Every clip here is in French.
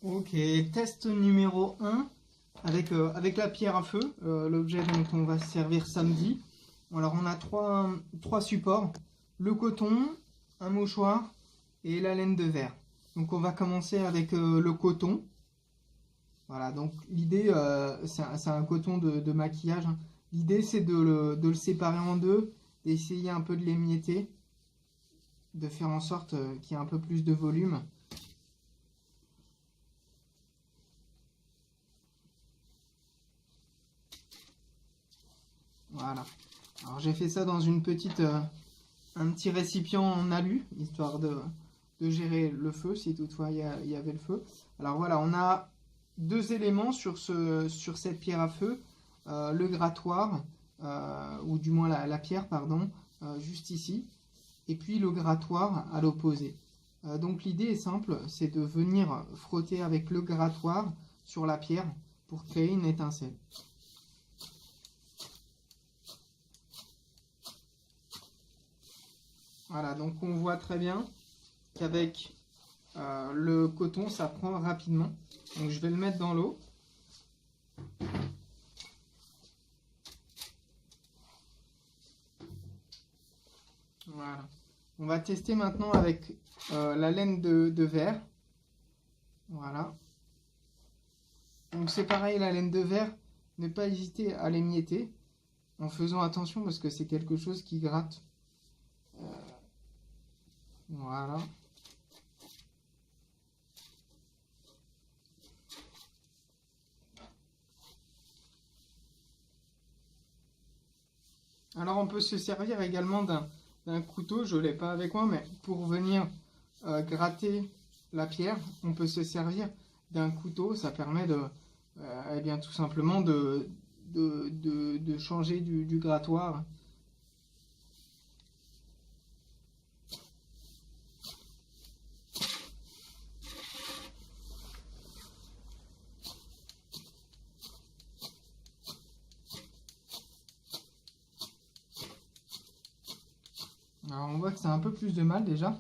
Ok, test numéro 1 avec la pierre à feu, l'objet dont on va se servir samedi. Alors on a trois supports, le coton, un mouchoir et la laine de verre. Donc on va commencer avec le coton. Voilà, donc l'idée, c'est un coton de maquillage, hein. L'idée c'est de le séparer en deux, d'essayer un peu de l'émietter, de faire en sorte qu'il y ait un peu plus de volume. Voilà. Alors j'ai fait ça dans un petit récipient en alu, histoire de gérer le feu, si toutefois il y avait le feu. Alors voilà, on a deux éléments sur cette pierre à feu. Le grattoir, ou du moins la pierre, pardon, juste ici. Et puis le grattoir à l'opposé. Donc l'idée est simple, c'est de venir frotter avec le grattoir sur la pierre pour créer une étincelle. Voilà, donc on voit très bien qu'avec le coton, ça prend rapidement. Donc je vais le mettre dans l'eau. Voilà. On va tester maintenant avec la laine de verre. Voilà. Donc c'est pareil, la laine de verre, ne pas hésiter à l'émietter en faisant attention parce que c'est quelque chose qui gratte. Voilà. Alors on peut se servir également d'un couteau, je ne l'ai pas avec moi, mais pour venir gratter la pierre, on peut se servir d'un couteau, ça permet eh bien, tout simplement de changer du grattoir. Alors on voit que c'est un peu plus de mal déjà.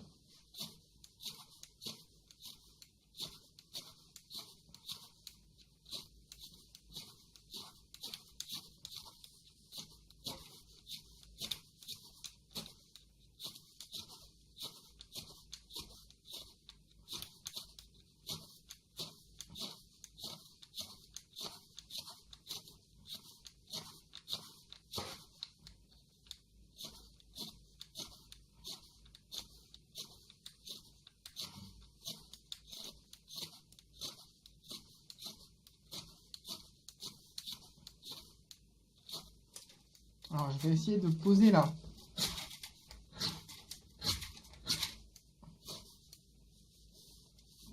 Alors je vais essayer de poser là.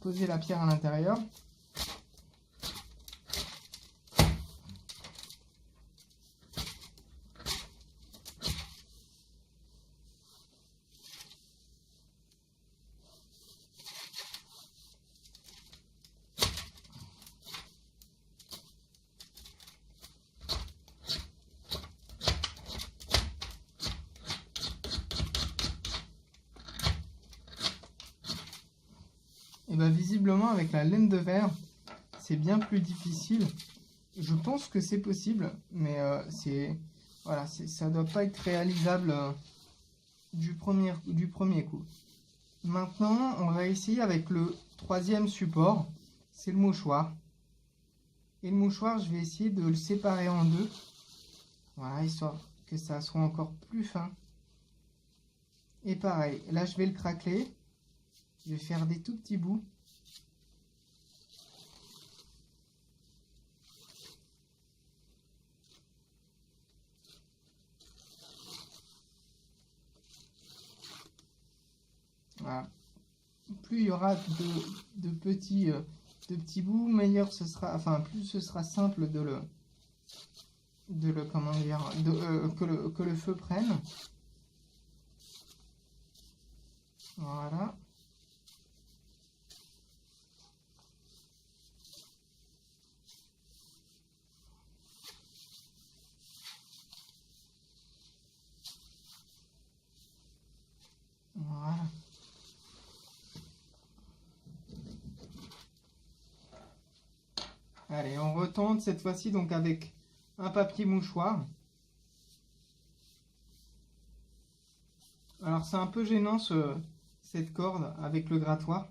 Poser la pierre à l'intérieur. Et bien visiblement avec la laine de verre, c'est bien plus difficile. Je pense que c'est possible, mais voilà, ça doit pas être réalisable du premier coup. Maintenant, on va essayer avec le troisième support, c'est le mouchoir. Et le mouchoir, je vais essayer de le séparer en deux, voilà, histoire que ça soit encore plus fin. Et pareil, là je vais le craqueler, je vais faire des tout petits bouts. Voilà. Plus il y aura de petits bouts, meilleur ce sera, enfin plus ce sera simple comment dire, que le feu prenne. Voilà. Voilà. Allez, on retente cette fois-ci donc avec un papier mouchoir. Alors c'est un peu gênant cette corde avec le grattoir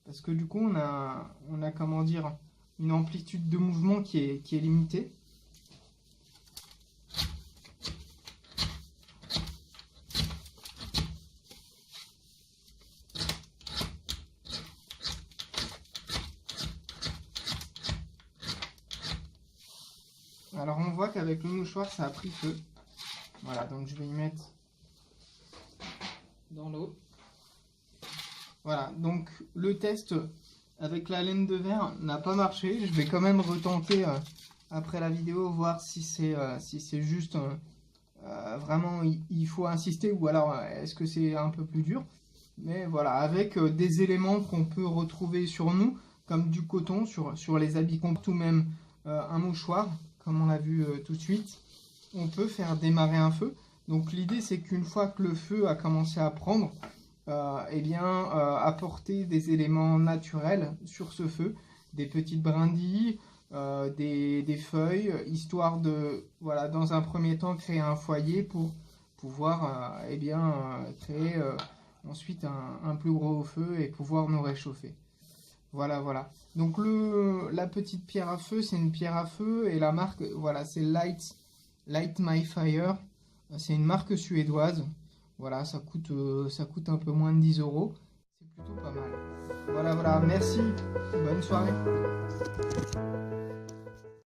parce que du coup on a comment dire une amplitude de mouvement qui est limitée. Alors on voit qu'avec le mouchoir ça a pris feu. Voilà, donc je vais y mettre dans l'eau. Voilà, donc le test avec la laine de verre n'a pas marché. Je vais quand même retenter après la vidéo, voir si c'est juste vraiment il faut insister ou alors est-ce que c'est un peu plus dur. Mais voilà, avec des éléments qu'on peut retrouver sur nous, comme du coton sur les habits ou même un mouchoir, comme on l'a vu tout de suite, on peut faire démarrer un feu. Donc l'idée c'est qu'une fois que le feu a commencé à prendre, eh bien, apporter des éléments naturels sur ce feu, des petites brindilles, des feuilles, histoire de, voilà, dans un premier temps, créer un foyer pour pouvoir eh bien, créer ensuite un plus gros feu et pouvoir nous réchauffer. Voilà, voilà. Donc la petite pierre à feu, c'est une pierre à feu et la marque, voilà, c'est Light My Fire. C'est une marque suédoise. Voilà, ça coûte un peu moins de 10 euros. C'est plutôt pas mal. Voilà, voilà. Merci. Bonne soirée.